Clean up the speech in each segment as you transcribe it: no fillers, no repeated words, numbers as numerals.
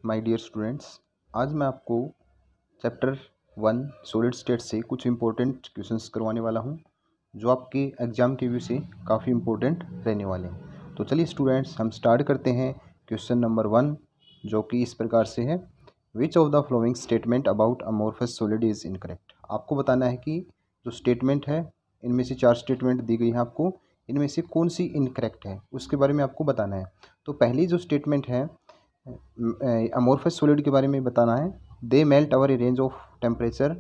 My dear students, आज मैं आपको चैप्टर 1 सॉलिड स्टेट से कुछ इम्पोर्टेंट क्वेश्चंस करवाने वाला हूं, जो आपके एग्ज़ाम के व्यू से काफ़ी इम्पोर्टेंट रहने वाले हैं। तो चलिए स्टूडेंट्स, हम स्टार्ट करते हैं। क्वेश्चन नंबर 1 जो कि इस प्रकार से है, which of the following statement about amorphous solid is incorrect. आपको बताना है कि जो स्टेटमेंट है, इनमें से 4 स्टेटमेंट दी गई हैं आपको, इनमें से कौन सी इनकरेक्ट है उसके बारे में आपको बताना है। तो पहली जो स्टेटमेंट है अमोर्फस सॉलिड के बारे में बताना है। They melt over a range of temperature,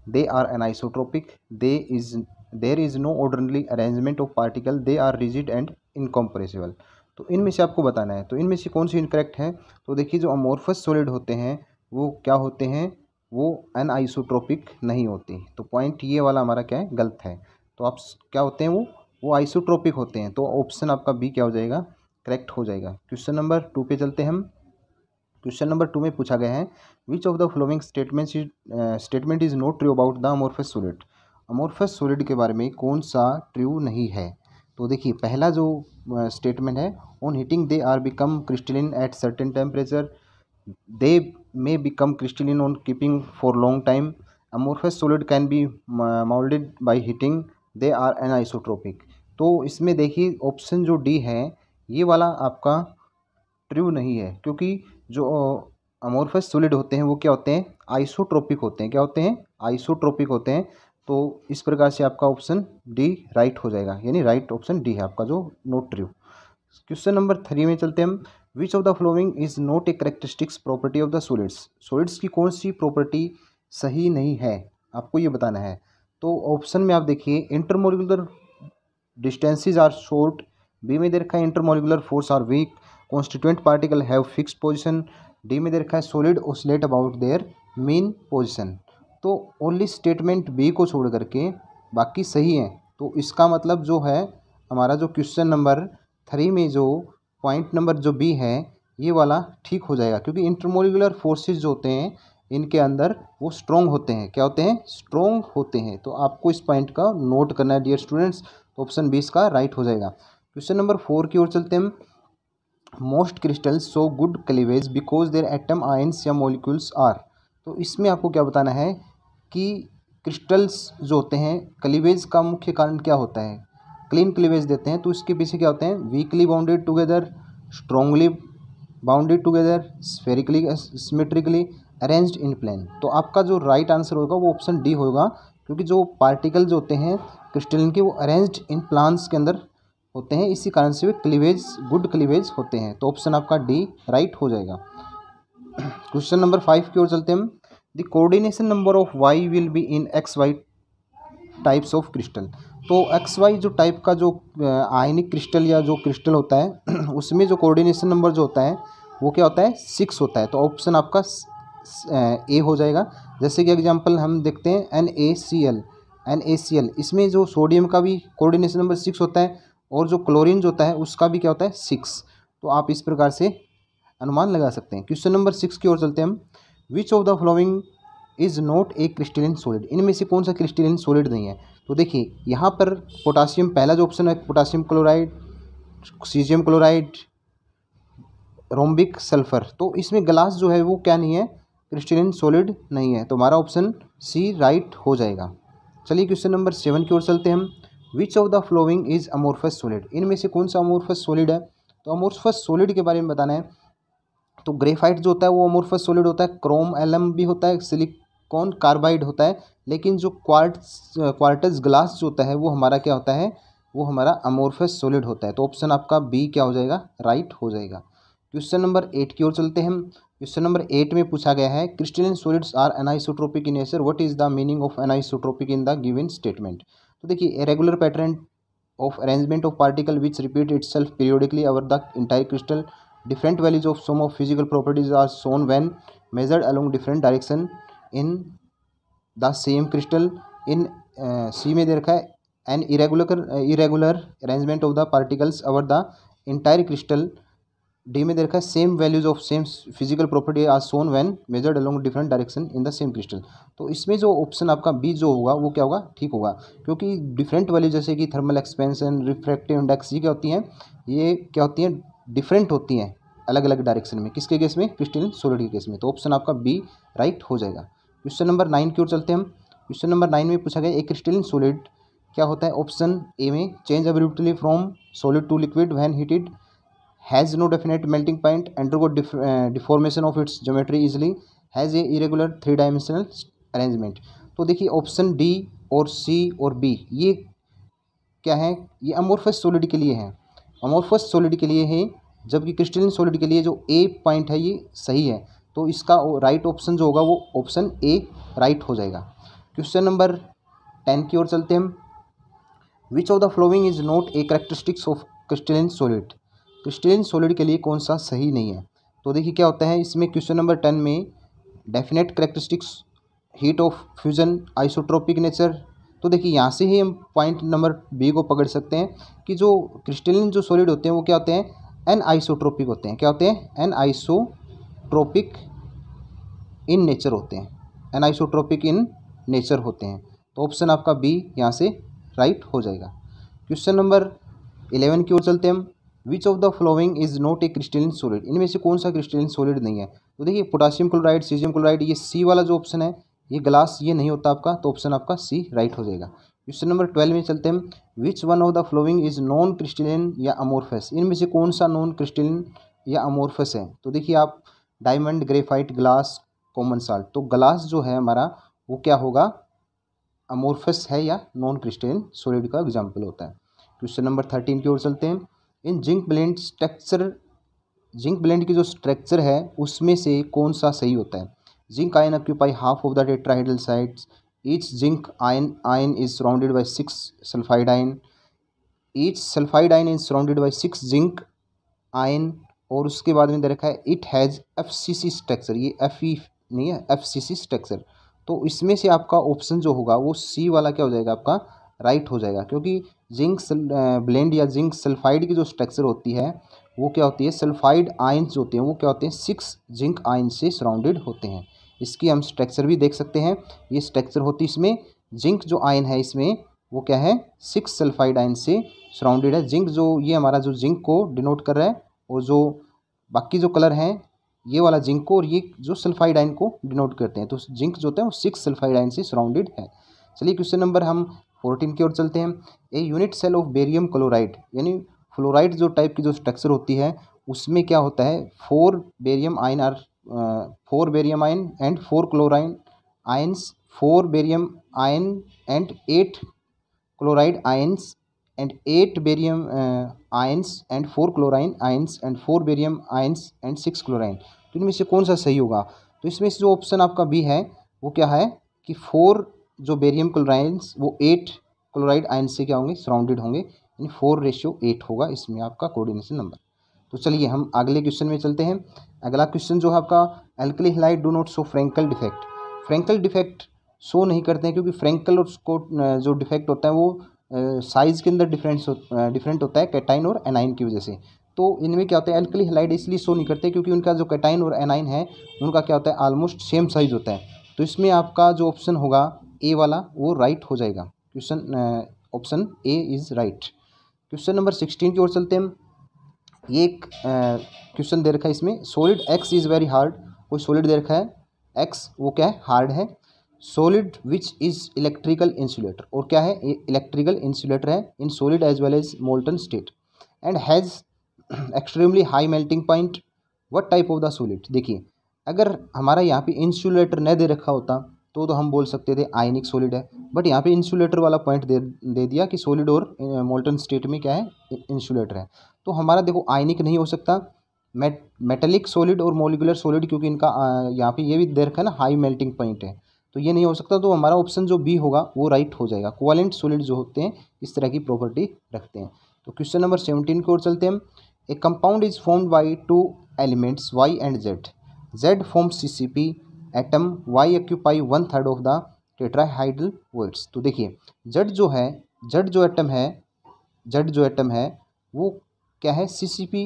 they are anisotropic, there is no orderly arrangement of particle, they are rigid and incompressible. तो इनमें से आपको बताना है, तो इनमें से कौन सी इनकरेक्ट है। तो देखिए, जो अमोर्फस सॉलिड होते हैं वो क्या होते हैं, वो एनाइसोट्रोपिक नहीं होते। तो पॉइंट ये वाला हमारा क्या है, गलत है। तो आप क्या होते हैं, वो आइसोट्रोपिक होते हैं। तो ऑप्शन आपका बी क्या हो जाएगा, करेक्ट हो जाएगा। क्वेश्चन नंबर 2 पे चलते हैं हम। क्वेश्चन नंबर 2 में पूछा गया है, which of the following statement is not true about the amorphous solid. Amorphous solid के बारे में कौन सा ट्रू नहीं है। तो देखिए, पहला जो स्टेटमेंट है, on heating they are become crystalline at certain temperature, they may become crystalline on keeping for long time, amorphous solid can be moulded by heating, they are anisotropic. तो इसमें देखिए, ऑप्शन जो डी है ये वाला आपका true नहीं है, क्योंकि जो अमोर्फस सॉलिड होते हैं वो क्या होते हैं, आइसोट्रोपिक होते हैं। क्या होते हैं, आइसोट्रोपिक होते हैं। तो इस प्रकार से आपका ऑप्शन डी राइट हो जाएगा, यानी राइट ऑप्शन डी है आपका जो नॉट ट्रू। क्वेश्चन नंबर 3 में चलते हैं हम। Which of the following is not a characteristics property of the solids. Solids की कौन सी प्रॉपर्टी सही नहीं है, आपको ये बताना है। तो ऑप्शन में आप देखिए, intermolecular distances are short, B में दे रखा है intermolecular force are weak, constituent particle have fixed position, D में दे रखा है solid oscillate about their mean position. तो ओनली स्टेटमेंट बी को छोड़ करके बाकी सही हैं। तो इसका मतलब जो है, हमारा जो क्वेश्चन नंबर 3 में जो पॉइंट नंबर जो बी है ये वाला ठीक हो जाएगा, क्योंकि इंटरमोलिकुलर फोर्सेस जो होते हैं इनके अंदर वो स्ट्रॉन्ग होते हैं। क्या होते हैं, स्ट्रॉन्ग होते हैं। तो आपको इस पॉइंट का नोट करना है डियर स्टूडेंट्स। तो ऑप्शन 20 का राइट हो जाएगा। क्वेश्चन नंबर 4 की ओर चलते हैं हम। Most crystals show good cleavage because their atom ions या मॉलिक्यूल्स आर। तो इसमें आपको क्या बताना है कि क्रिस्टल्स जो होते हैं, क्लीवेज का मुख्य कारण क्या होता है, क्लीन क्लीवेज देते हैं। तो इसके पीछे क्या होते हैं, weakly bounded together, strongly bounded together, spherically symmetrically arranged in plane. तो आपका जो राइट आंसर होगा वो ऑप्शन डी होगा, क्योंकि जो पार्टिकल जो होते हैं क्रिस्टलिन के वो अरेंज्ड इन प्लान्स के अंदर होते हैं, इसी कारण से वे क्लीवेज गुड क्लीवेज होते हैं। तो ऑप्शन आपका डी राइट हो जाएगा। क्वेश्चन नंबर 5 की ओर चलते हैं हम। The coordination number of Y will be in X Y types of crystal. तो एक्स वाई जो टाइप का जो आयनिक क्रिस्टल या जो क्रिस्टल होता है उसमें जो कोऑर्डिनेशन नंबर जो होता है वो क्या होता है, 6 होता है। तो ऑप्शन आपका ए हो जाएगा। जैसे कि एग्जांपल हम देखते हैं NaCl, इसमें जो सोडियम का भी कोऑर्डिनेशन नंबर 6 होता है, और जो क्लोरीन जो होता है उसका भी क्या होता है, 6। तो आप इस प्रकार से अनुमान लगा सकते हैं। क्वेश्चन नंबर 6 की ओर चलते हैं हम। Which of the following is not a crystalline solid. इनमें से कौन सा क्रिस्टलिन सॉलिड नहीं है। तो देखिए, यहाँ पर पोटासियम, पहला जो ऑप्शन है potassium chloride, caesium chloride, rhombic sulphur. तो इसमें ग्लास जो है वो क्या नहीं है, क्रिस्टलिन सॉलिड नहीं है। तो हमारा ऑप्शन सी राइट हो जाएगा। चलिए क्वेश्चन नंबर 7 की ओर चलते हैं हम। Which of the following is amorphous solid. इनमें से कौन सा अमोर्फस सॉलिड है। तो अमोर्फस सॉलिड के बारे में बताना है। तो ग्रेफाइट जो होता है वो अमोर्फस सॉलिड होता है, क्रोम एलम भी होता है, सिलिकॉन कार्बाइड होता है, लेकिन जो क्वार्ट्ज ग्लास जो होता है वो हमारा क्या होता है, वो हमारा अमोर्फस सॉलिड होता है। तो ऑप्शन आपका बी क्या हो जाएगा, राइट हो जाएगा। क्वेश्चन नंबर 8 की ओर चलते हैं हम। क्वेश्चन नंबर 8 में पूछा गया है, crystalline solids are anisotropic in nature, what is the meaning of anisotropic in the given statement. तो देखिए, irregular pattern of arrangement of particle which repeat itself periodically over the entire crystal, different values of some of physical properties are shown when measured along different direction in the same crystal। in C में दे रखा है an irregular arrangement of the particles over the entire crystal। D में दे रखा है same values of same physical property are shown when measured along different direction in the same crystal. तो इसमें जो ऑप्शन आपका बी जो होगा वो क्या होगा, ठीक होगा, क्योंकि डिफरेंट वैल्यू जैसे कि थर्मल एक्सपेंशन, रिफ्रैक्टिव इंडेक्स, ये क्या होती हैं, ये क्या होती हैं, डिफरेंट होती हैं अलग अलग डायरेक्शन में, किसके केस में, क्रिस्टलिन सॉलिड के केस में। तो ऑप्शन आपका बी राइट हो जाएगा। क्वेश्चन नंबर 9 की ओर चलते हैं हम। क्वेश्चन नंबर 9 में पूछा गया एक क्रिस्टलिन सॉलिड क्या होता है। ऑप्शन ए में change abruptly from solid to liquid when heated, has no definite melting point, undergo deformation of its geometry easily, has a irregular 3 dimensional arrangement. तो देखिए ऑप्शन डी और सी और बी ये क्या है, ये अमोर्फस सॉलिड के लिए है, अमोर्फस सॉलिड के लिए है, जबकि क्रिस्टलिन सॉलिड के लिए जो ए पॉइंट है ये सही है। तो इसका राइट ऑप्शन जो होगा वो ऑप्शन ए राइट हो जाएगा। क्वेश्चन नंबर 10 की ओर चलते हैं हम। Which of the following is not a characteristics of crystalline solid. Crystalline solid के लिए कौन सा सही नहीं है। तो देखिए क्या होता है इसमें, क्वेश्चन नंबर 10 में definite characteristics, heat of fusion, isotropic nature. तो देखिए यहाँ से ही हम पॉइंट नंबर बी को पकड़ सकते हैं कि जो क्रिस्टलिन जो सॉलिड होते हैं वो क्या होते हैं, एन आइसोट्रोपिक होते हैं। क्या होते हैं, एन आइसोट्रोपिक इन नेचर होते हैं, एन आइसोट्रोपिक इन नेचर होते हैं। तो ऑप्शन आपका बी यहाँ से राइट हो जाएगा। क्वेश्चन नंबर 11 की ओर चलते हैं हम। Which of the following is not a crystalline solid. इनमें से कौन सा क्रिस्टलिन सॉलिड नहीं है। तो देखिए पोटासियम क्लोराइड, सीजियम क्लोराइड, ये सी वाला जो ऑप्शन है ये ग्लास ये नहीं होता आपका, तो ऑप्शन आपका सी राइट हो जाएगा। क्वेश्चन नंबर 12 में चलते हैं। Which one of the following is non crystalline या अमोर्फस। इनमें से कौन सा नॉन क्रिस्टलिन या अमोर्फस है। तो देखिए आप diamond, graphite, glass, common salt. तो ग्लास जो है हमारा वो क्या होगा, अमोर्फस है या नॉन क्रिस्टलिन सॉलिड का एग्जाम्पल होता है। क्वेश्चन नंबर 13 की ओर चलते हैं। In zinc blende structure, zinc blende की जो स्ट्रक्चर है उसमें से कौन सा सही होता है। Zinc ion occupy half of the tetrahedral sides, each zinc ion is surrounded by 6 sulphide ion, each sulphide ion is surrounded by 6 zinc ion. और उसके बाद में दे रखा है इट हैज़ FCC स्ट्रक्चर, ये FE नहीं है, FCC स्ट्रक्चर। तो इसमें से आपका ऑप्शन जो होगा वो सी वाला क्या हो जाएगा, आपका राइट हो जाएगा। क्योंकि जिंक ब्लेंड या जिंक सल्फाइड की जो स्ट्रक्चर होती है वो क्या होती है, सल्फाइड आयन्स होते हैं वो क्या होते हैं, 6 जिंक आयन से सराउंडेड होते हैं। इसकी हम स्ट्रक्चर भी देख सकते हैं, ये स्ट्रक्चर होती है इसमें, जिंक जो आयन है इसमें वो क्या है, 6 सल्फाइड आयन से सराउंडेड है। जिंक जो ये हमारा जो जिंक को डिनोट कर रहा है, और जो बाकी जो कलर हैं ये वाला जिंक को और ये जो सल्फाइड आयन को डिनोट करते हैं। तो जिंक जो होता है वो 6 सल्फाइड आयन से सराउंडेड है। चलिए क्वेश्चन नंबर हम 14 की ओर चलते हैं। A unit cell of barium chloride, यानी फ्लोराइड जो टाइप की जो स्ट्रक्चर होती है उसमें क्या होता है, 4 barium ion are 4 barium ion and 4 chlorine ions, 4 barium ion and 8 chloride ions and 8 barium ions and 4 chlorine ions and 4 barium ions and 6 chlorine। तो इनमें से कौन सा सही होगा। तो इसमें से जो ऑप्शन आपका बी है वो क्या है कि 4 जो बेरियम क्लोराइंस वो 8 क्लोराइड आयन से क्या होंगे, सराउंडेड होंगे, यानी 4:8 होगा इसमें आपका कोऑर्डिनेशन नंबर। तो चलिए हम अगले क्वेश्चन में चलते हैं। अगला क्वेश्चन जो है आपका, alkali halide do not show Frenkel defect. Frenkel defect show नहीं करते हैं क्योंकि फ्रैंकल और उसको जो डिफेक्ट होता है वो साइज़ के अंदर डिफरेंट होता है कैटाइन और एनाइन की वजह से। तो इनमें क्या होता है, अल्कली हैलाइड इसलिए शो नहीं करते क्योंकि उनका जो कैटाइन और एनाइन है उनका क्या होता है, ऑलमोस्ट सेम साइज होता है। तो इसमें आपका जो ऑप्शन होगा ए वाला वो राइट हो जाएगा। Question option A is right. Question number 16 की ओर चलते हैं हम। ये एक क्वेश्चन दे रखा है इसमें, solid X is very hard. कोई सॉलिड दे रखा है एक्स, वो क्या है, हार्ड है। Solid which is electrical insulator, और क्या है, इलेक्ट्रिकल इंसुलेटर है in solid as well as molten state, and has extremely high melting point. What type of the solid. देखिए अगर हमारा यहाँ पे इंसुलेटर न दे रखा होता तो हम बोल सकते थे आयनिक सॉलिड है, बट यहाँ पे इंसुलेटर वाला पॉइंट दे दिया कि सॉलिड और मोल्टन स्टेट में क्या है, इंसुलेटर है। तो हमारा देखो आयनिक नहीं हो सकता, मेटेलिक सॉलिड और मोलिकुलर सॉलिड, क्योंकि इनका यहाँ पे ये भी दे रखा है ना, हाई मेल्टिंग पॉइंट है, तो ये नहीं हो सकता। तो हमारा ऑप्शन जो बी होगा वो राइट हो जाएगा। कोवेलेंट सॉलिड जो होते हैं इस तरह की प्रॉपर्टी रखते हैं। तो क्वेश्चन नंबर 17 की ओर चलते हैं। A compound is formed by 2 elements Y and Z. Z forms CCP atom, Y occupy 1/3 of the tetrahedral voids. तो देखिए जेड जो है, जेड जो एटम है वो क्या है, CCP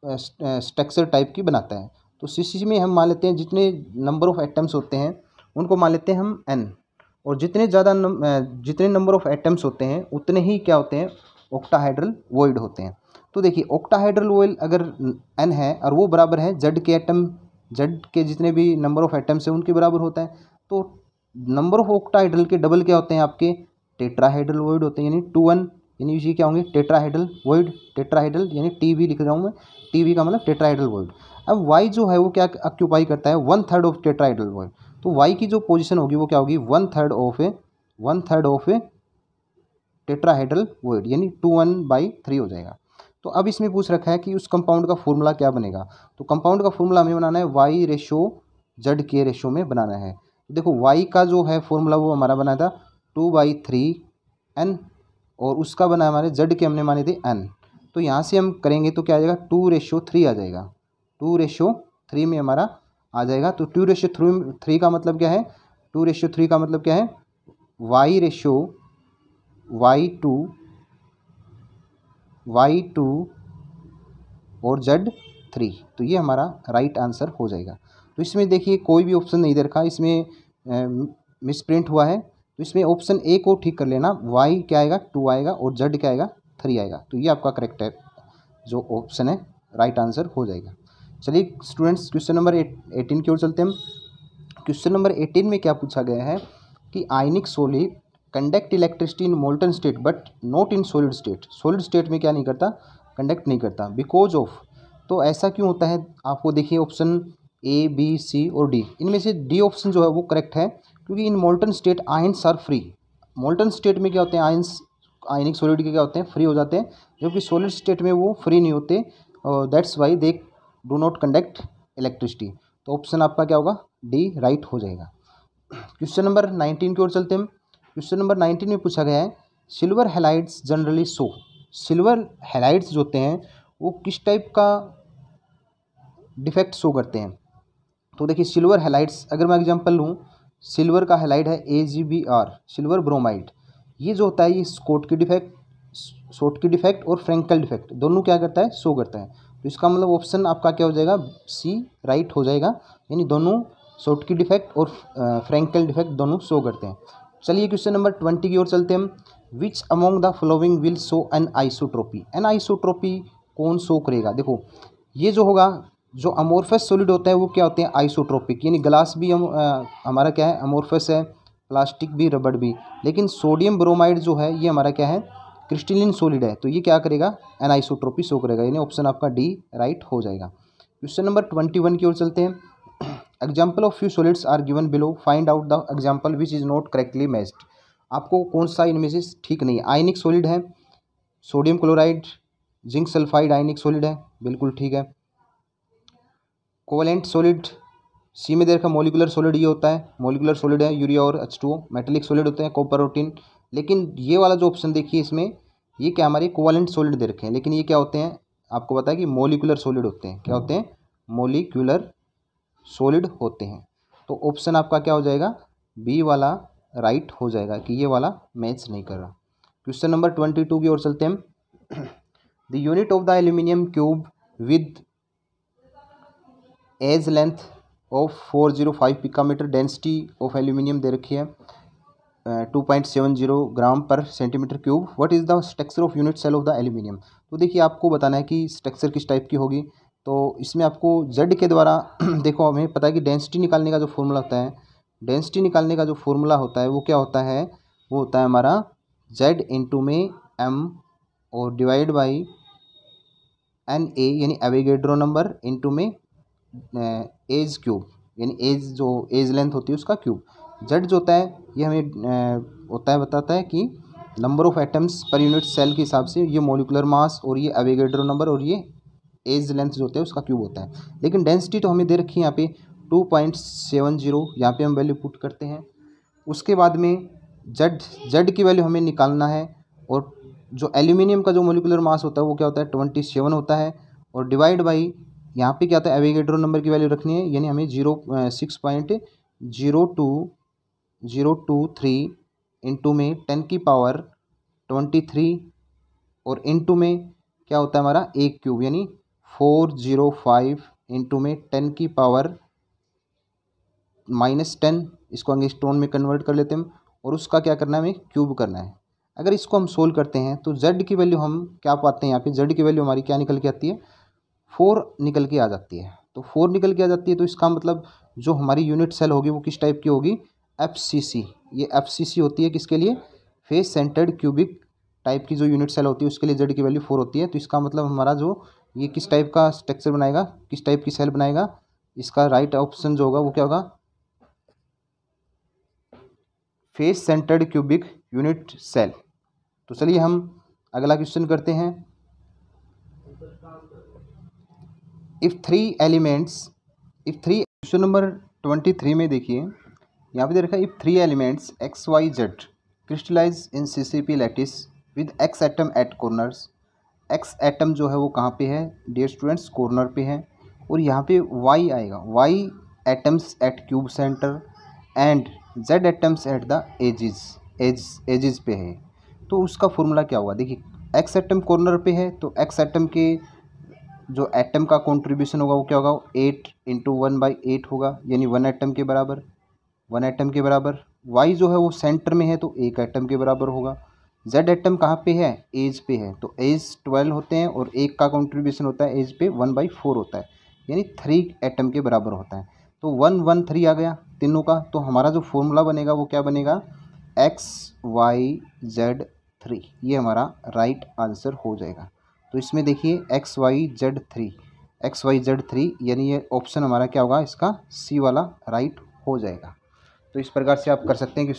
स्ट्रक्चर टाइप की बनाता है। तो CCP में हम मान लेते हैं जितने नंबर ऑफ एटम्स होते हैं उनको मान लेते हैं हम n, और जितने नंबर ऑफ एटम्स होते हैं उतने ही क्या होते हैं, ऑक्टाहाइड्रल वॉइड होते हैं। तो देखिए ऑक्टाहाइड्रल ऑयल अगर n है और वो बराबर है Z के एटम, Z के जितने भी नंबर ऑफ एटम्स हैं उनके बराबर होता है, तो नंबर ऑफ ऑक्टाहाइड्रल के डबल क्या होते हैं आपके टेट्राहाइड्रल वॉइड होते हैं, यानी 2 1, यानी ये क्या होंगे टेट्राहाइड्रल वॉइड, टेट्राहाइड्रल यानी टीवी लिख रहा हूँ मैं, टीवी का मतलब टेट्राहाइड्रल वॉइड। अब वाई जो है वो क्या ऑक्यूपाई करता है 1/3 ऑफ टेट्राहाइड्रल वॉइड, तो वाई की जो पोजीशन होगी वो क्या होगी 1/3 ऑफ ए टेट्राहाइड्रल वॉइड, यानी 2 1/3 हो जाएगा। तो अब इसमें पूछ रखा है कि उस कंपाउंड का फॉर्मूला क्या बनेगा, तो कंपाउंड का फॉर्मूला हमें बनाना है वाई रेशो जेड के रेशो में बनाना है। तो देखो वाई का जो है फॉर्मूला वो हमारा बना था 2/3n और उसका बना हमारे जेड के हमने माने थे n, तो यहाँ से हम करेंगे तो क्या आ जाएगा 2:3 आ जाएगा, 2:3 में हमारा आ जाएगा। तो 2:3 का मतलब क्या है, 2:3 का मतलब क्या है वाई रेशो y2 और z3, तो ये हमारा राइट आंसर हो जाएगा। तो इसमें देखिए कोई भी ऑप्शन नहीं दे रखा, इसमें मिसप्रिंट हुआ है, तो इसमें ऑप्शन ए को ठीक कर लेना, y क्या आएगा 2 आएगा और z क्या आएगा 3 आएगा, तो ये आपका करेक्ट है जो ऑप्शन है, राइट आंसर हो जाएगा। चलिए स्टूडेंट्स क्वेश्चन नंबर 18 की ओर चलते हैं। क्वेश्चन नंबर 18 में क्या पूछा गया है कि आयनिक solid conduct electricity in molten state but not in solid state, solid state में क्या नहीं करता कंडक्ट नहीं करता, बिकॉज ऑफ, तो ऐसा क्यों होता है आपको देखिए ऑप्शन ए बी सी और डी, इनमें से डी ऑप्शन जो है वो करेक्ट है, क्योंकि in molten state ions are free, molten state में क्या होते हैं आयंस आयनिक सॉलिड के क्या होते हैं फ्री हो जाते हैं, जबकि सॉलिड स्टेट में वो फ्री नहीं होते, that's why they do not conduct electricity, तो ऑप्शन आपका क्या होगा डी राइट हो जाएगा। क्वेश्चन नंबर 19 की ओर चलते हैं। क्वेश्चन नंबर 19 में पूछा गया है silver halides generally show, silver halides जो होते हैं वो किस टाइप का डिफेक्ट शो करते हैं, तो देखिए सिल्वर हैलाइड्स अगर मैं एग्जांपल लूँ, सिल्वर का हैलाइड है AgBr सिल्वर ब्रोमाइड, ये जो होता है ये स्कोट की डिफेक्ट और फ्रेंकल डिफेक्ट दोनों क्या करता है शो करता है, तो इसका मतलब ऑप्शन आपका क्या हो जाएगा सी राइट हो जाएगा, यानी दोनों शॉर्ट की डिफेक्ट और फ्रेंकल डिफेक्ट दोनों शो करते हैं। चलिए क्वेश्चन नंबर 20 की ओर चलते हैं। Which among the following will show N isotropy कौन शो करेगा, देखो ये जो होगा जो अमोर्फस सॉलिड होता है वो क्या होते हैं आइसोट्रोपिक, यानी ग्लास भी हमारा क्या है अमोर्फस है, प्लास्टिक भी रबड़ भी, लेकिन सोडियम ब्रोमाइड जो है ये हमारा क्या है क्रिस्टलिन सॉलिड है, तो ये क्या करेगा एनाइसोट्रोपी शो करेगा, यानी ऑप्शन आपका डी राइट हो जाएगा। क्वेश्चन नंबर 21 की ओर चलते हैं। Example of few solids are given below, find out the example which is not correctly matched, आपको कौन सा इनमें से ठीक नहीं है। आयनिक सॉलिड है sodium chloride, zinc sulphide ionic solid है बिल्कुल ठीक है। कोवलेंट सॉलिड सी में दे रखा मोलिकुलर सॉलिड ये होता है, मोलिकुलर सॉलिड है यूरिया और H2O, मेटेलिक सॉलिड होते हैं कॉपर प्रोटीन, लेकिन ये वाला जो ऑप्शन देखिए इसमें ये क्या हमारे कोवलेंट सॉलिड दे रखे हैं, लेकिन ये क्या होते हैं आपको पता है कि मोलिकुलर सॉलिड होते हैं, क्या होते हैं मोलिकुलर सॉलिड होते हैं, तो ऑप्शन आपका क्या हो जाएगा बी वाला राइट हो जाएगा कि ये वाला मैच नहीं कर रहा। क्वेश्चन नंबर 22 की ओर चलते हैं। The unit of the aluminium cube with edge length of 405 picometre, density of aluminium दे रखी है 2.70 gram per centimetre cube, what is the structure of unit cell of the aluminium, तो देखिए आपको बताना है कि स्ट्रक्चर किस टाइप की होगी, तो इसमें आपको जेड के द्वारा देखो हमें पता है कि डेंसिटी निकालने का जो फॉर्मूला होता है, डेंसिटी निकालने का जो फॉर्मूला होता है वो क्या होता है, वो होता है हमारा जेड इंटू में एम और डिवाइड बाई एन ए यानी एवोगैड्रो नंबर इंटू में एज क्यूब, यानी एज जो एज लेंथ होती है उसका क्यूब। जेड जो होता है ये हमें होता है बताता है कि number of atoms per unit cell के हिसाब से, ये मोलिकुलर मास और ये एवोगैड्रो नंबर और ये एज लेंथ जो होता है उसका क्यूब होता है, लेकिन डेंसिटी तो हमें दे रखी है यहाँ पे 2.70, यहाँ पे हम वैल्यू पुट करते हैं। उसके बाद में जेड की वैल्यू हमें निकालना है, और जो एल्यूमिनियम का जो मोलिकुलर मास होता है वो क्या होता है 27 होता है, और डिवाइड बाई यहाँ पे क्या होता है एवोगैड्रो नंबर की वैल्यू रखनी है, यानी हमें 6.02023 इंटू में 10 की पावर 23 और इंटू में क्या होता है हमारा एक क्यूब, यानी 405 इंटू में 10 की पावर -10, इसको अंग्रेजी टोन में कन्वर्ट कर लेते हैं, और उसका क्या करना है हमें क्यूब करना है। अगर इसको हम सोल्व करते हैं तो z की वैल्यू हम क्या पाते हैं, यहाँ पे z की वैल्यू हमारी क्या निकल के आती है, 4 निकल के आ जाती है। तो 4 निकल के आ जाती है तो इसका मतलब जो हमारी यूनिट सेल होगी वो किस टाइप की होगी, FCC। ये FCC होती है किसके लिए, फेस सेंटर्ड क्यूबिक टाइप की जो यूनिट सेल होती है उसके लिए z की वैल्यू 4 होती है। तो इसका मतलब हमारा जो ये किस टाइप का स्ट्रक्चर बनाएगा, किस टाइप की सेल बनाएगा, इसका राइट ऑप्शन जो होगा वो क्या होगा, face centred cubic unit cell. तो चलिए हम अगला क्वेश्चन करते हैं। If three elements, question number 23 में देखिए यहाँ पे दे रखा है, if three elements XYZ crystallise in CCP lattice with X atom at corners. X atom जो है वो कहाँ पे है डियर स्टूडेंट्स, कॉर्नर पे है। और यहाँ पे Y आएगा, Y atoms at cube centre and Z atoms at the edges पे है। तो उसका फॉर्मूला क्या होगा, देखिए X एटम कॉर्नर पे है तो X एटम के जो एटम का कॉन्ट्रीब्यूशन होगा वो क्या होगा, 8 इंटू 1/8 होगा, यानी 1 एटम के बराबर, 1 एटम के बराबर। Y जो है वो सेंटर में है तो 1 एटम के बराबर होगा। Z एटम कहाँ पे है, एज पे है, तो एज 12 होते हैं और 1 का कॉन्ट्रीब्यूशन होता है एज पे 1/4 होता है, यानी 3 एटम के बराबर होता है। तो 1 1 3 आ गया तीनों का। तो हमारा जो फॉर्मूला बनेगा वो क्या बनेगा, XYZ3। ये हमारा राइट आंसर हो जाएगा। तो इसमें देखिए XYZ3 यानी ये ऑप्शन हमारा क्या होगा, इसका सी वाला राइट हो जाएगा। तो इस प्रकार से आप कर सकते हैं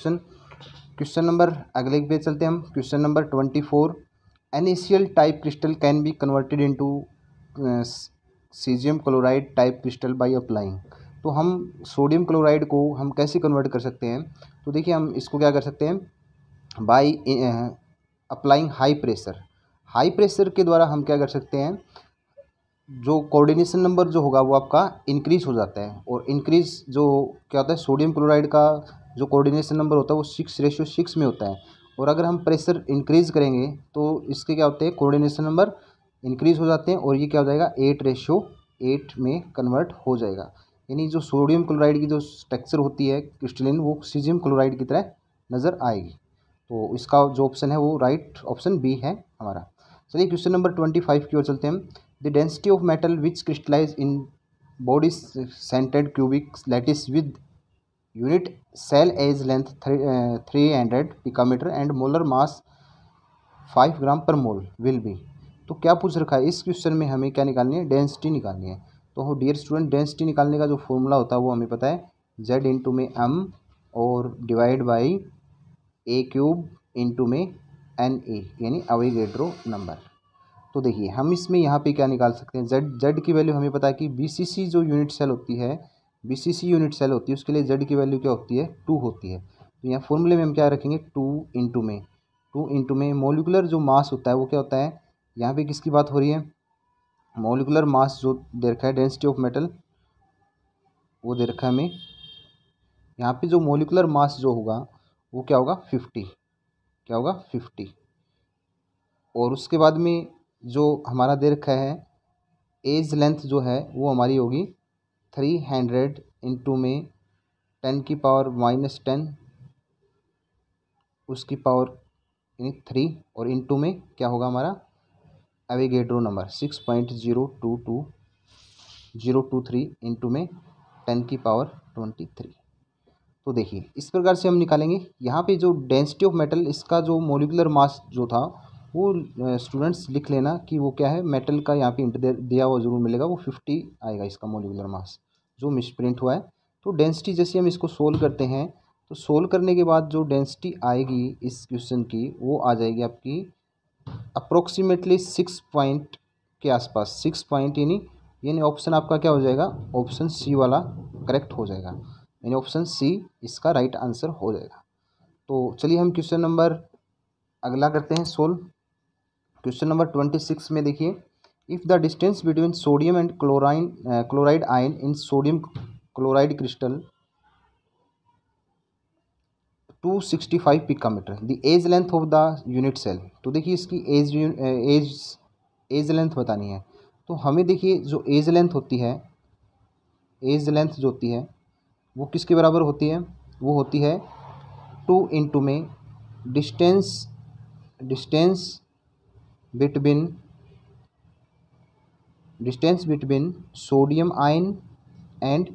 क्वेश्चन नंबर, अगले पे चलते हैं हम। Question number 24, initial type crystal can be converted into caesium chloride type crystal by applying. तो हम सोडियम क्लोराइड को हम कैसे कन्वर्ट कर सकते हैं, तो देखिए हम इसको क्या कर सकते हैं, बाय अप्लाइंग हाई प्रेशर के द्वारा हम क्या कर सकते हैं, जो कोऑर्डिनेशन नंबर जो होगा वो आपका इंक्रीज हो जाता है। और इंक्रीज जो क्या होता है, सोडियम क्लोराइड का जो कोऑर्डिनेशन नंबर होता है वो 6:6 में होता है। और अगर हम प्रेशर इंक्रीज करेंगे तो इसके क्या होते हैं, कोऑर्डिनेशन नंबर इंक्रीज हो जाते हैं और ये क्या हो जाएगा, 8:8 में कन्वर्ट हो जाएगा। यानी जो सोडियम क्लोराइड की जो स्ट्रक्चर होती है क्रिस्टलिन, वो सीजियम क्लोराइड की तरह नज़र आएगी। तो इसका जो ऑप्शन है वो राइट ऑप्शन बी है हमारा। चलिए क्वेश्चन नंबर 25 की ओर चलते हैं हम। The density of metal which crystallize in body centred cubic lattice with unit cell edge length 300 picometre and molar mass 5 gram per mole will be. तो क्या पूछ रखा है इस क्वेश्चन में, हमें क्या निकालनी है, डेंसिटी निकालनी है। तो डियर स्टूडेंट, डेंसिटी निकालने का जो फॉर्मूला होता है वो हमें पता है, Z इंटू में M और डिवाइड बाई A³ इंटू में NA, यानी अवोगाड्रो नंबर। तो देखिए हम इसमें यहाँ पे क्या निकाल सकते हैं, Z की वैल्यू हमें पता है कि BCC जो यूनिट सेल होती है, BCC यूनिट सेल होती है उसके लिए Z की वैल्यू क्या होती है, 2 होती है। तो यहाँ फॉर्मूले में हम क्या रखेंगे, 2 इंटू में मोलिकुलर जो मास होता है वो क्या होता है, यहाँ पे किसकी बात हो रही है, मोलिकुलर मास जो दे रखा है, डेंसिटी ऑफ मेटल वो दे रखा है हमें। यहाँ पे जो मोलिकुलर मास जो होगा वो क्या होगा, 50, क्या होगा 50। और उसके बाद में जो हमारा दे रखा है एज लेंथ जो है वो हमारी होगी 300 इंटू में 10⁻⁻10 उसकी पावर यानी 3 और इंटू में क्या होगा हमारा अवोगाड्रो नंबर 6.022023 इंटू में 10⁻23। तो देखिए इस प्रकार से हम निकालेंगे। यहाँ पे जो डेंसिटी ऑफ मेटल, इसका जो मोलिकुलर मास जो था वो स्टूडेंट्स लिख लेना कि वो क्या है, मेटल का यहाँ पे इंट दिया हुआ जरूर मिलेगा, वो 50 आएगा इसका मोलिकुलर मास जो मिसप्रिंट हुआ है। तो डेंसिटी जैसे हम इसको सोल्व करते हैं तो सोल्व करने के बाद जो डेंसिटी आएगी इस क्वेश्चन की वो आ जाएगी आपकी अप्रोक्सीमेटली 6 पॉइंट के आसपास, 6 पॉइंट, यानी ऑप्शन आपका क्या हो जाएगा, ऑप्शन सी वाला करेक्ट हो जाएगा, यानी ऑप्शन सी इसका राइट आंसर हो जाएगा। तो चलिए हम क्वेश्चन नंबर अगला करते हैं सोल्व। क्वेश्चन नंबर 26 में देखिए, if the distance between sodium and chloride ion in sodium chloride crystal 265 picometre, the edge length of the unit cell. तो देखिए इसकी एज लेंथ बतानी है। तो हमें देखिए जो एज लेंथ होती है, एज लेंथ जो होती है वो किसके बराबर होती है, वो होती है 2 इंटू में distance distance between sodium ion and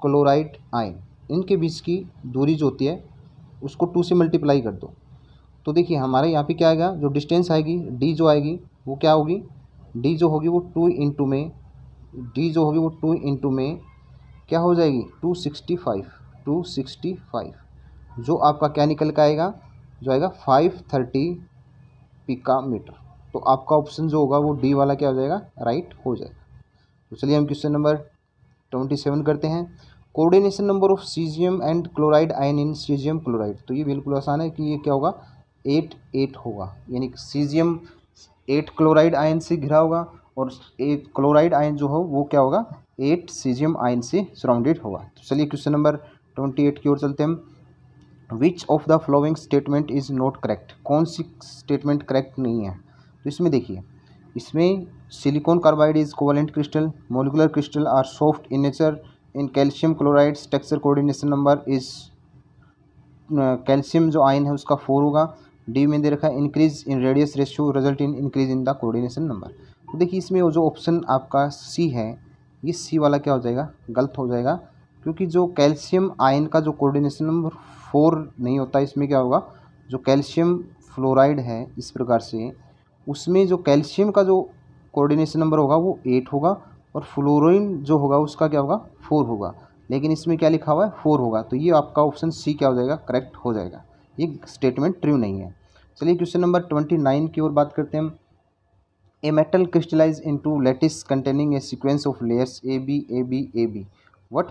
chloride ion, इनके बीच की दूरी जो होती है उसको 2 से मल्टीप्लाई कर दो। तो देखिए हमारे यहाँ पे क्या आएगा, जो डिस्टेंस आएगी डी जो आएगी वो क्या होगी, डी जो होगी वो 2 इंटू में क्या हो जाएगी 265 जो आपका क्या निकल के आएगा, जो आएगा 530 पिका मीटर। तो आपका ऑप्शन जो होगा वो डी वाला क्या हो जाएगा, राइट हो जाएगा। तो चलिए हम क्वेश्चन नंबर 27 करते हैं। Coordination number of caesium and chloride ion in caesium chloride. तो ये बिल्कुल आसान है कि ये क्या होगा, 8 होगा, यानी सीजियम 8 क्लोराइड आयन से घिरा होगा और 8 क्लोराइड आयन जो हो वो क्या होगा 8 सीजियम आयन से सराउंडेड होगा। तो चलिए क्वेश्चन नंबर 28 की ओर चलते हैं। Which of the following statement is not correct. कौन सी स्टेटमेंट करेक्ट नहीं है। तो इसमें देखिए, इसमें silicon carbide is covalent crystal, molecular crystal are soft in nature, in calcium chloride structure coordination number is, calcium जो आयन है उसका 4 होगा। डी में दे रखा है increase in radius ratio result in increase in the coordination number. तो देखिए इसमें वो जो ऑप्शन आपका सी है, ये सी वाला क्या हो जाएगा, गलत हो जाएगा, क्योंकि जो कैल्शियम आयन का जो कोऑर्डिनेशन नंबर 4 नहीं होता, इसमें क्या होगा, जो कैल्शियम फ्लोराइड है इस प्रकार से, उसमें जो कैल्शियम का जो कोऑर्डिनेशन नंबर होगा वो 8 होगा और फ्लोरीन जो होगा उसका क्या होगा 4 होगा, लेकिन इसमें क्या लिखा हुआ है 4 होगा। तो ये आपका ऑप्शन सी क्या हो जाएगा, करेक्ट हो जाएगा, ये स्टेटमेंट ट्रू नहीं है। चलिए क्वेश्चन नंबर 29 की ओर बात करते हैं। A metal crystallise into lattice containing a sequence of layers A B A B A B, what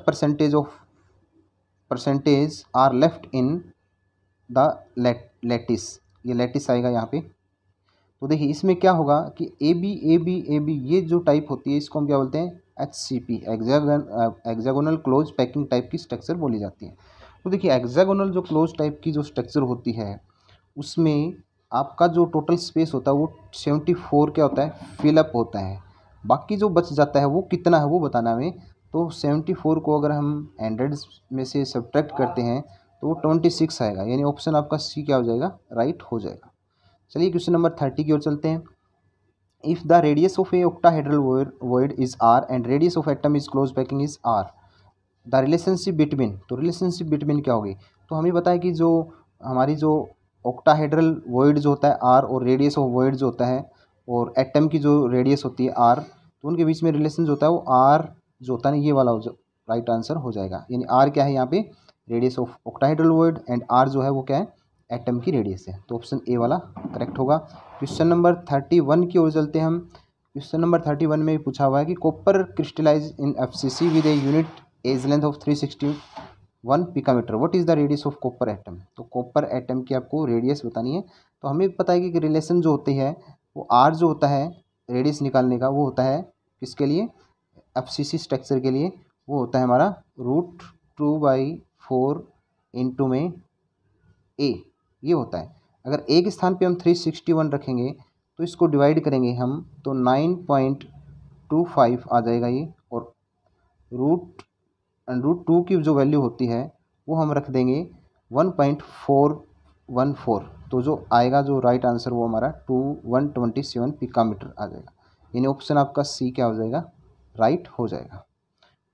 percentage are left in the lattice. ये लैटिस आएगा यहाँ पे। तो देखिए इसमें क्या होगा कि ए बी ये जो टाइप होती है इसको हम क्या बोलते हैं, HCP, hexagonal close packing type की स्ट्रक्चर बोली जाती है। तो देखिए एक्सागोनल जो क्लोज टाइप की जो स्ट्रक्चर होती है उसमें आपका जो टोटल स्पेस होता है वो 74 क्या होता है, फिलअप होता है। बाकी जो बच जाता है वो कितना है वो बताना हमें। तो 74 को अगर हम 100 में से सब्ट्रैक्ट करते हैं तो वो 26 आएगा, यानी ऑप्शन आपका सी क्या हो जाएगा, राइट हो जाएगा। चलिए क्वेश्चन नंबर 30 की ओर चलते हैं। If the radius of a octahedral void is R and radius of atom is close packing is R, the relationship between. तो रिलेशनशिप बिटवीन क्या होगी, तो हमें पता है कि जो हमारी जो ऑक्टाहेड्रल वॉइड जो होता है आर और रेडियस ऑफ वॉइड जो होता है और एटम की जो रेडियस होती है आर, तो उनके बीच में रिलेशन जो होता है वो आर जो होता है ना, ये वाला राइट आंसर हो जाएगा। यानी आर क्या है यहाँ पे, radius of octahedral void, and R जो है वो क्या है, एटम की रेडियस है। तो ऑप्शन ए वाला करेक्ट होगा। क्वेश्चन नंबर 31 की ओर चलते हैं हम। क्वेश्चन नंबर 31 में पूछा हुआ है कि copper crystallize in FCC with a unit edge length of 361 picometre, what is the radius of copper atom. तो कॉपर एटम की आपको रेडियस बतानी है। तो हमें पता है कि रिलेशन जो होती है वो आर जो होता है रेडियस निकालने का, वो होता है किसके लिए, FCC स्ट्रक्चर के लिए, वो होता है हमारा √2/4 इंटू में ए, ये होता है। अगर ए के स्थान पे हम 361 रखेंगे तो इसको डिवाइड करेंगे हम तो 9.25 आ जाएगा ये, और √2 की जो वैल्यू होती है वो हम रख देंगे 1.414। तो जो आएगा जो राइट आंसर वो हमारा 127 पिकामीटर आ जाएगा, यानी ऑप्शन आपका सी क्या हो जाएगा, राइट हो जाएगा।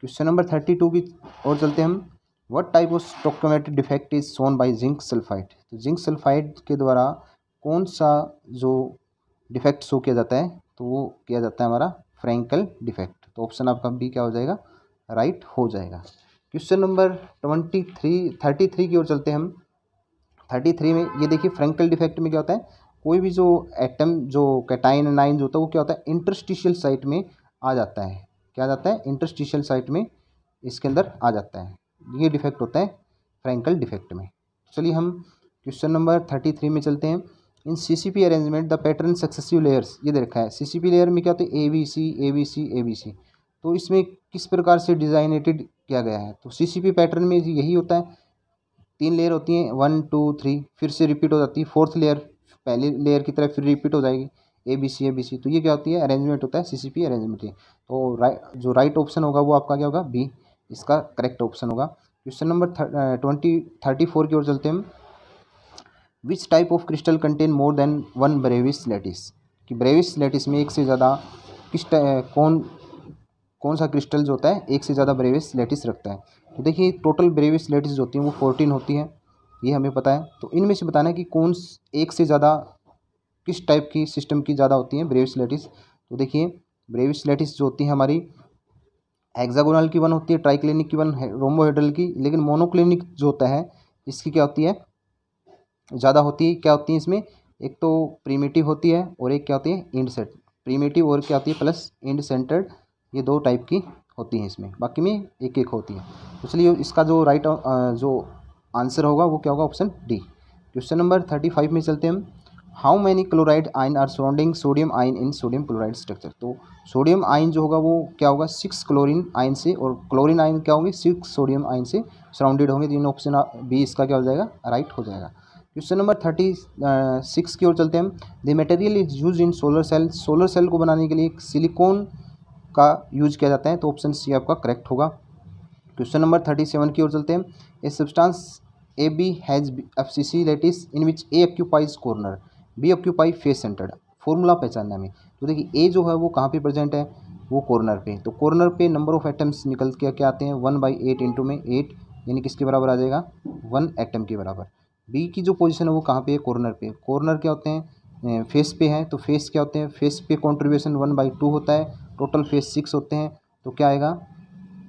क्वेश्चन नंबर 32 की ओर चलते हैं हम। What type of stoichiometric defect is shown by zinc sulphide. तो जिंक सल्फाइड के द्वारा कौन सा जो डिफेक्ट शो किया जाता है, तो वो किया जाता है हमारा फ्रैंकल डिफेक्ट। तो ऑप्शन आपका बी क्या हो जाएगा, राइट हो जाएगा। क्वेश्चन नंबर 33 की ओर चलते हैं हम। 33 में ये देखिए फ्रैंकल डिफेक्ट में क्या होता है, कोई भी जो एटम जो कैटाइन एनाइन जो होता है वो क्या होता है, इंटरस्टिशियल साइट में आ जाता है। क्या जाता है, इंटरस्टिशियल साइट में इसके अंदर आ जाता है। ये डिफेक्ट होता है फ्रैंकल डिफेक्ट में। चलिए हम क्वेश्चन नंबर 33 में चलते हैं। इन CCP arrangement the pattern successive layers, ये दे रखा है। CCP लेयर में क्या होता है, ABC ABC ABC। तो इसमें किस प्रकार से डिजाइनेटेड किया गया है, तो CCP पैटर्न में यही होता है, 3 लेयर होती हैं, 1 2 3, फिर से रिपीट हो जाती है, 4th लेयर पहली लेयर की तरह फिर रिपीट हो जाएगी, ABC ABC। तो ये क्या होती है, अरेंजमेंट होता है CCP अरेंजमेंट। तो जो राइट ऑप्शन होगा वो आपका क्या होगा, बी इसका करेक्ट ऑप्शन होगा। क्वेश्चन नंबर 34 की ओर चलते हैं हम। Which type of crystal contain more than one Brevis lattice, कि ब्रेविस लैटिस में एक से ज़्यादा कौन सा क्रिस्टल जो होता है एक से ज़्यादा ब्रेविस लैटिस रखता है। तो देखिए टोटल ब्रेविस लैटिस जो होती हैं वो 14 होती हैं, ये हमें पता है। तो इनमें से बताना है कि कौन एक से ज़्यादा किस टाइप की सिस्टम की ज़्यादा होती हैं ब्रेविस लैटिस। तो देखिए ब्रेविस लैटिस जो होती है हमारी हेक्सागोनल की वन होती है, ट्राइक्लिनिक की वन, रोम्बोहेड्रल की, लेकिन मोनोक्लिनिक जो होता है इसकी क्या होती है, ज़्यादा होती है। क्या होती है इसमें, एक तो प्रीमिटिव होती है और एक क्या होती है इंड सेट, प्रीमिटिव और क्या होती है प्लस इंड सेंटर्ड, ये दो टाइप की होती हैं इसमें, बाकी में एक एक होती है। तो चलिए इसका जो राइट जो आंसर होगा वो क्या होगा, ऑप्शन डी। क्वेश्चन नंबर 35 में चलते हैं हम। How many chloride ion are surrounding sodium ion in sodium chloride structure. तो सोडियम आयन जो होगा वो क्या होगा 6 क्लोरीन आयन से, और क्लोरीन आयन क्या होंगे 6 सोडियम आयन से सराउंडेड होंगे। तीन ऑप्शन बी इसका क्या हो जाएगा, राइट हो जाएगा। क्वेश्चन नंबर 36 की ओर चलते हैं हम। The material is use in solar cell, solar cell को बनाने के लिए सिलिकॉन का यूज किया जाता है, तो ऑप्शन सी आपका करेक्ट होगा। क्वेश्चन नंबर 37 की ओर चलते हैं। A substance A B has FCC lattice in which A occupies corner, B occupy face centred. Formula पहचानना में, तो देखिए ए जो है वो कहाँ पे प्रेजेंट है, वो कॉर्नर पे। तो कॉर्नर पे नंबर ऑफ एटम्स निकल के क्या आते हैं 1/8 इंटू में 8, यानी किसके बराबर आ जाएगा 1 एटम के बराबर। बी की जो पोजीशन है वो कहाँ पे है, कॉर्नर पे। कॉर्नर क्या होते हैं, फेस पे है, तो फेस क्या होते हैं, फेस पे कॉन्ट्रीब्यूशन 1/2 होता है, टोटल फेस 6 होते हैं, तो क्या आएगा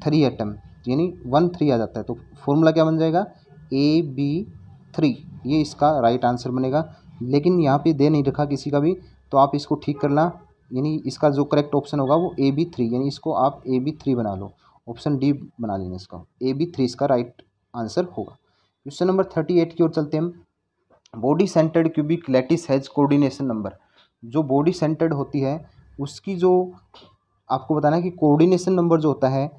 3 एटम, यानी 1/3 आ जाता है। तो फॉर्मूला क्या बन जाएगा AB3, ये इसका राइट आंसर बनेगा। लेकिन यहाँ पे दे नहीं रखा किसी का भी, तो आप इसको ठीक करना, यानी इसका जो करेक्ट ऑप्शन होगा वो AB3, यानी इसको आप AB3 बना लो, ऑप्शन डी बना लेना इसका, AB3 इसका राइट आंसर होगा। क्वेश्चन नंबर 38 की ओर चलते हैं हम। Body centred cubic lattice has coordination number, जो बॉडी सेंटर्ड होती है उसकी जो आपको बताना है कि कोऑर्डिनेशन नंबर जो होता है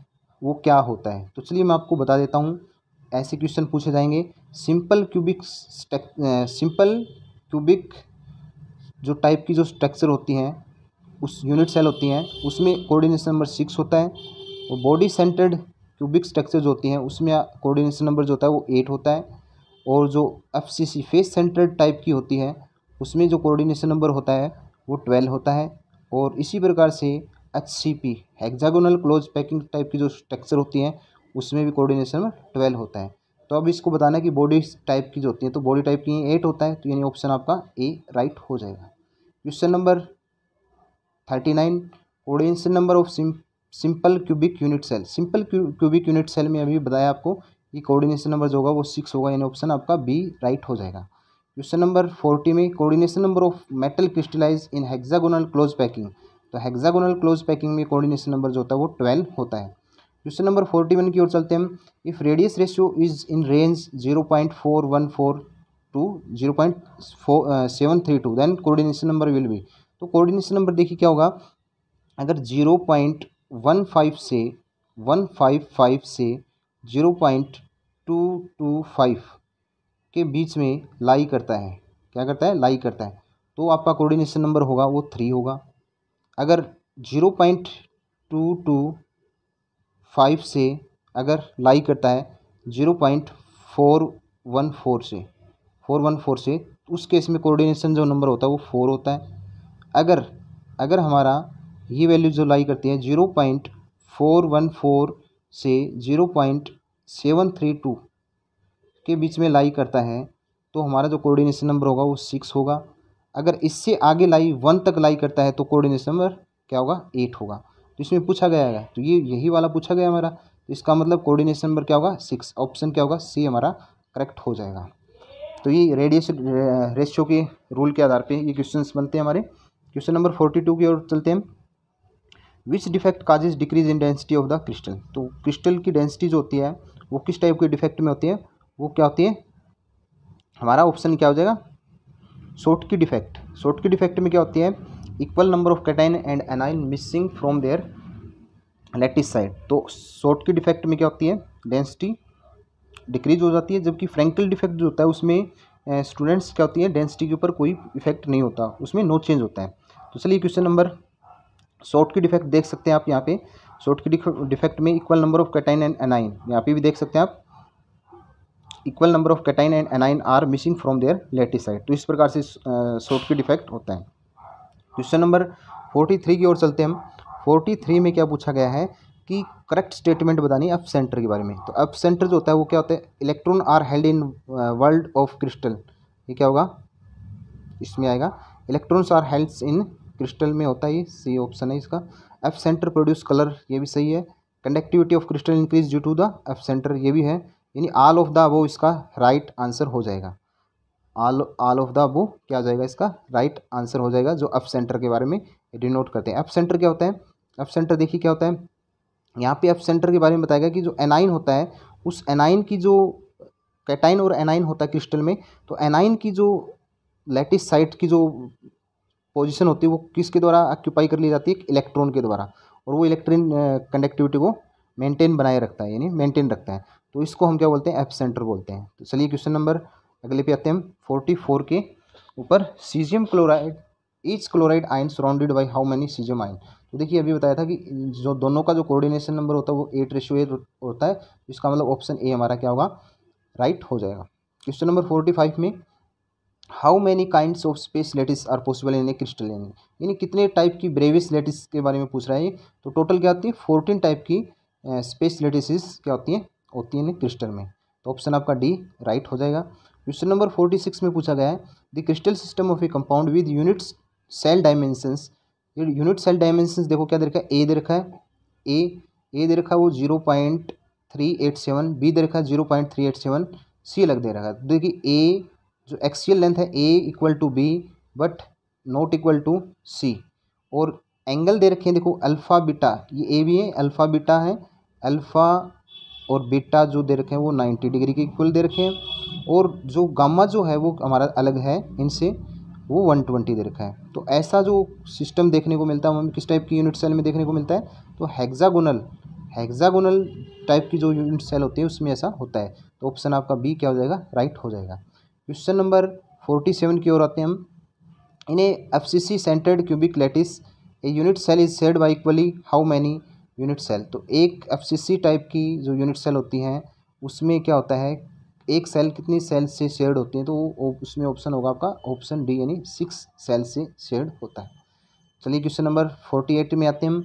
वो क्या होता है। तो चलिए मैं आपको बता देता हूँ, ऐसे क्वेश्चन पूछे जाएंगे। सिंपल क्यूबिक जो टाइप की जो स्ट्रक्चर होती हैं, उस यूनिट सेल होती हैं, उसमें कोऑर्डिनेशन नंबर 6 होता है। और बॉडी सेंटर्ड क्यूबिक स्ट्रक्चर जो होती हैं उसमें कोऑर्डिनेशन नंबर जो होता है वो 8 होता है। और जो एफसीसी फेस सेंटर्ड टाइप की होती है उसमें जो कोऑर्डिनेशन नंबर होता है वो 12 होता है। और इसी प्रकार से HCP hexagonal close packing type की जो स्ट्रक्चर होती हैं उसमें भी कोऑर्डिनेशन नंबर 12 होता है। तो अब इसको बताना है कि बॉडी टाइप की जो होती है, तो बॉडी टाइप की 8 होता है, तो यानी ऑप्शन आपका ए राइट हो जाएगा। Question number 39, coordination number of simple cubic unit cell. Simple cubic unit cell में अभी बताया आपको कि कोऑर्डिनेशन नंबर जो होगा वो 6 होगा, यानी ऑप्शन आपका बी राइट हो जाएगा। क्वेश्चन नंबर 40 में, coordination number of metal crystallise in hexagonal close packing. तो हेक्सागोनल क्लोज पैकिंग में कोऑर्डिनेशन नंबर जो होता है वो 12 होता है। क्वेश्चन नंबर 41 की ओर चलते हैं हम। If radius ratio is in range 0.414 to 0.732 then coordination number will be. तो कोऑर्डिनेशन नंबर देखिए क्या होगा, अगर 0.15 से 0.225 के बीच में लाई करता है, क्या करता है लाई करता है, तो आपका कोऑर्डिनेशन नंबर होगा वो 3 होगा। अगर 0.225 से अगर लाई करता है 0.414 से उस केस में कोऑर्डिनेशन जो नंबर होता है वो 4 होता है। अगर हमारा ये वैल्यू जो लाई करती है 0.414 से 0.732 के बीच में लाई करता है, तो हमारा जो कोऑर्डिनेशन नंबर होगा वो 6 होगा। अगर इससे आगे लाई 1 तक लाई करता है तो कोऑर्डिनेशन नंबर क्या होगा 8 होगा। तो इसमें पूछा गया है, तो ये यही वाला पूछा गया हमारा, तो इसका मतलब कोऑर्डिनेशन नंबर क्या होगा 6, ऑप्शन क्या होगा सी हमारा करेक्ट हो जाएगा। तो ये रेशियो के रूल के आधार पे ये क्वेश्चंस बनते हैं हमारे। क्वेश्चन नंबर 42 की ओर चलते हैं। Which defect causes decrease in density of the crystal. तो क्रिस्टल की डेंसिटी जो होती है वो किस टाइप के डिफेक्ट में होती है, वो क्या होती है, हमारा ऑप्शन क्या हो जाएगा शॉर्ट की डिफेक्ट। शॉर्ट की डिफेक्ट में क्या होती है, equal number of cation and anion missing from their lattice side. तो शॉर्ट की डिफेक्ट में क्या होती है, डेंसिटी डिक्रीज हो जाती है, जबकि फ्रैंकल डिफेक्ट जो होता है उसमें स्टूडेंट्स क्या होती है डेंसिटी के ऊपर कोई इफेक्ट नहीं होता, उसमें नो चेंज होता है। तो चलिए क्वेश्चन नंबर शॉर्ट की डिफेक्ट देख सकते हैं आप यहाँ पे। शॉर्ट की डिफेक्ट में equal number of cation and anion, यहाँ पे भी देख सकते हैं आप equal number of cation and anion are missing from their lattice side. तो इस प्रकार से शॉर्टकट इफेक्ट होता है। क्वेश्चन नंबर 43 की ओर चलते हैं हम। 43 में क्या पूछा गया है कि करेक्ट स्टेटमेंट बतानी है अप सेंटर के बारे में। तो अप सेंटर जो होता है वो क्या होता है, electron are held in world of crystal. ये क्या होगा, इसमें आएगा electrons are held in crystal में होता है, ये सी ऑप्शन है इसका। एफ सेंटर प्रोड्यूस कलर, ये भी सही है। Conductivity of crystal increase due to the F centre, ये भी है। यानी ऑल ऑफ द अबव इसका राइट आंसर हो जाएगा। ऑल ऑफ द अबव क्या हो जाएगा, इसका राइट आंसर हो जाएगा, जो एफ सेंटर के बारे में डिनोट करते हैं। एफ सेंटर क्या होता है, एफ सेंटर देखिए क्या होता है, यहाँ पे एफ सेंटर के बारे में बताएगा कि जो एनाइन होता है उस एनाइन की जो कैटाइन और एनाइन होता है क्रिस्टल में, तो एनाइन की जो लैटिस साइट की जो पोजीशन होती है वो किसके द्वारा ऑक्यूपाई कर ली जाती है, इलेक्ट्रॉन के द्वारा, और वो इलेक्ट्रॉन कंडक्टिविटी को मेंटेन बनाए रखता है, यानी मेंटेन रखता है। तो इसको हम क्या बोलते हैं, एफ सेंटर बोलते हैं। तो चलिए क्वेश्चन नंबर अगले पे आते हैं हम 44 के ऊपर। Caesium chloride, each chloride ion surrounded by how many caesium ion. तो देखिए अभी बताया था कि जो दोनों का जो कोऑर्डिनेशन नंबर होता है वो 8:8 होता है। इसका मतलब ऑप्शन ए हमारा क्या होगा, राइट हो जाएगा। क्वेश्चन नंबर 45 में how many kinds of space lattice are possible in a crystal, यानी कितने टाइप की ब्रेविस लैटिस के बारे में पूछ रहा है। तो टोटल क्या होती है, 14 टाइप की स्पेस लैटिसेस क्या होती हैं क्रिस्टल में। तो ऑप्शन आपका डी राइट हो जाएगा। क्वेश्चन नंबर 46 में पूछा गया है the crystal system of a compound with unit cell dimensions. Unit cell dimensions देखो क्या दे रखा है, ए दे रखा है, ए दे रखा है वो 0.387, बी दे रखा है 0.387, सी अलग दे रखा है। तो देखिए ए जो एक्सियल लेंथ है A equal to B but not equal to C, और एंगल दे रखे हैं देखो अल्फ़ा बीटा, ये ए भी है, अल्फ़ा बीटा है, अल्फ़ा और बीटा जो दे रखे हैं वो 90 डिग्री के इक्वल दे रखे हैं, और जो गामा जो है वो हमारा अलग है इनसे, वो 120 दे रखा है। तो ऐसा जो सिस्टम देखने को मिलता है हमें किस टाइप की यूनिट सेल में देखने को मिलता है, तो हेक्सागोनल टाइप की जो यूनिट सेल होती है उसमें ऐसा होता है। तो ऑप्शन आपका बी क्या हो जाएगा, राइट हो जाएगा। क्वेश्चन नंबर 47 की ओर आते हैं हम। In a FCC centred cubic lattice a unit cell is shared by equally how many unit cell. तो एक एफसीसी टाइप की जो यूनिट सेल होती हैं उसमें क्या होता है, एक सेल कितनी सेल से शेयर्ड होती है, तो उसमें ऑप्शन होगा आपका ऑप्शन डी, यानी 6 सेल से शेयर्ड होता है। चलिए क्वेश्चन नंबर 48 में आते हैं हम।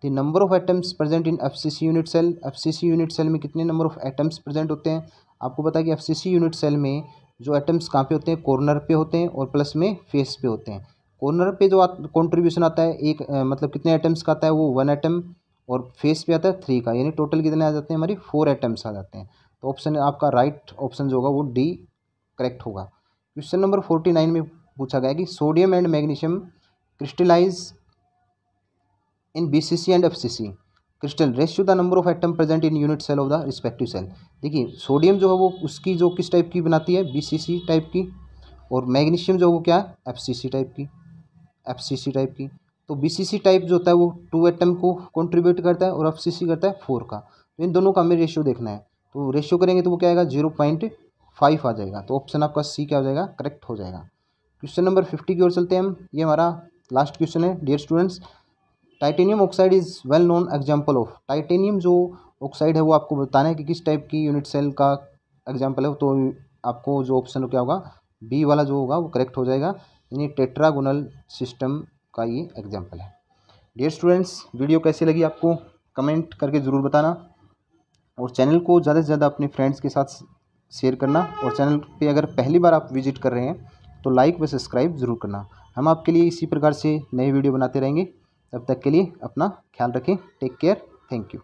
The number of atoms present in FCC unit cell. FCC unit cell में कितने नंबर ऑफ एटम्स प्रेजेंट होते हैं। आपको पता है कि एफसीसी यूनिट सेल में जो एटम्स कहाँ पे होते हैं, कॉर्नर पे होते हैं और प्लस में फेस पे होते हैं। कॉर्नर पे जो कॉन्ट्रीब्यूशन आता है एक मतलब कितने एटम्स का आता है, वो 1 एटम, और फेस पे आता है 3 का, यानी टोटल कितने आ जाते हैं, हमारी 4 एटम्स आ जाते हैं। तो ऑप्शन आपका राइट ऑप्शन जो होगा वो डी करेक्ट होगा। क्वेश्चन नंबर 49 में पूछा गया कि sodium and magnesium crystallise in BCC and FCC crystal ratio the number of atom present in unit cell of the respective cell. देखिए सोडियम जो है वो उसकी जो किस टाइप की बनाती है, बीसीसी टाइप की, और मैग्नीशियम जो है वो क्या है, एफसीसी टाइप की। तो बीसीसी टाइप जो होता है वो 2 एटम को कंट्रीब्यूट करता है और एफसीसी करता है 4 का। तो इन दोनों का हमें रेशियो देखना है, तो रेशियो करेंगे तो वो क्या आएगा, 0.5 आ जाएगा। तो ऑप्शन आपका सी क्या हो जाएगा, करेक्ट हो जाएगा। क्वेश्चन नंबर 50 की ओर चलते हैं हम। ये हमारा लास्ट क्वेश्चन है। Dear students, titanium oxide is well known example of. Titanium जो ऑक्साइड है वो आपको बताना है कि किस टाइप की यूनिट सेल का एग्जाम्पल है। तो आपको जो ऑप्शन क्या होगा, बी वाला जो होगा वो करेक्ट हो जाएगा, यानी टेट्रागोनल सिस्टम का ये एग्जाम्पल है। डियर स्टूडेंट्स, वीडियो कैसी लगी आपको कमेंट करके ज़रूर बताना, और चैनल को ज़्यादा से ज़्यादा अपने फ्रेंड्स के साथ शेयर करना, और चैनल पे अगर पहली बार आप विजिट कर रहे हैं तो लाइक व सब्सक्राइब ज़रूर करना। हम आपके लिए इसी प्रकार से नए वीडियो बनाते रहेंगे। तब तक के लिए अपना ख्याल रखें। Take care. Thank you.